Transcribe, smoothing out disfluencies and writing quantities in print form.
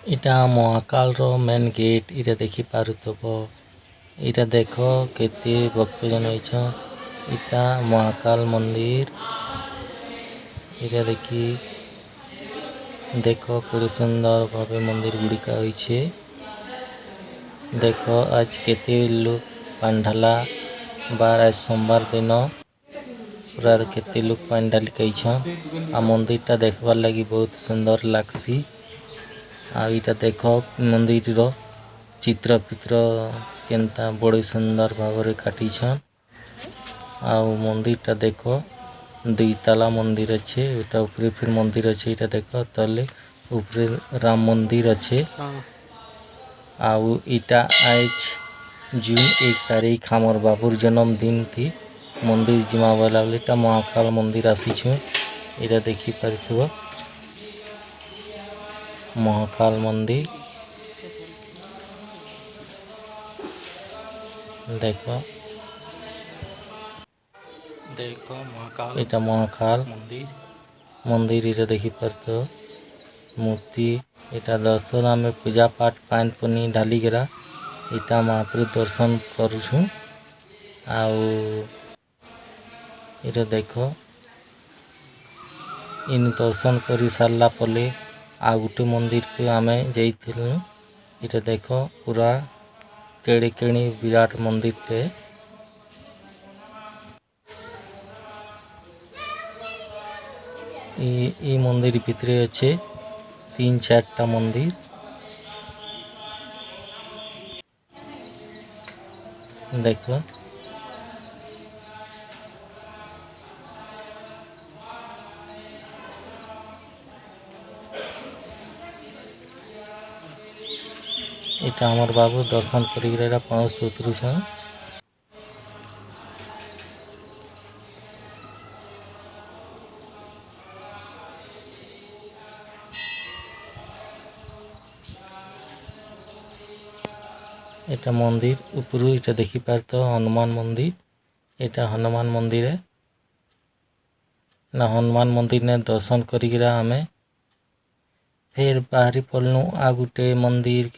इटा महाकाल रो main gate इटा देखि पारुथबो। इटा देखो केते भक्तजन आइछन। इटा महाकाल मंदिर। इटा देखो केते सुंदर भावे मंदिर गुड़िका होइछे। देखो आज केते लोग पांडाला बार आज सोमवार दिन पूरा केते लोग पांडाल कैछन। आ मंदिर टा देखबार लगी बहुत सुंदर लागसी। आ इटा देखो मंदिर रो चित्र केनता बड़ी सुंदर भावरे काटिछन। आ मंदिर टा देखो दुई तला मंदिर अच्छे। उटा ऊपरे फिर मंदिर अच्छे। इटा देखो तले ऊपरे राम मंदिर अच्छे। आउ इटा आज जून 1 तारीख हमर बाबूर जन्मदिन थी मंदिर जिमा वाला इटा महाकाल मंदिर आसीछु। इटा देखि पारथुबो महाकाल मंदिर। देखो महाकाल इटा महाकाल मंदिर इटा देखि पारथो मूर्ति। इटा दर्शन आमे पूजा पाठ पान पुनी ढाली गिरा इटा महाप्रभु दर्शन करूछु। आउ इटा देखो इन दर्शन करी सारला पले आ गुटे मंदिर को आमे जाइथिलु। इटा देखो पूरा केड़ी केड़ी विराट मंदिर टे। ई मंदिर भितरे अच्छे 3-4 टा मंदिर। देखो इटा हमर बाबू दर्शन करी रे पहुँच उतरू छ। इटा मंदिर ऊपरू इटा देखि पारतो हनुमान मंदिर। इटा हनुमान मंदिर है ना हनुमान मंदिर ने दर्शन करी गिरा हमें फिर बाहरी पलनु आ गुटे मंदिर।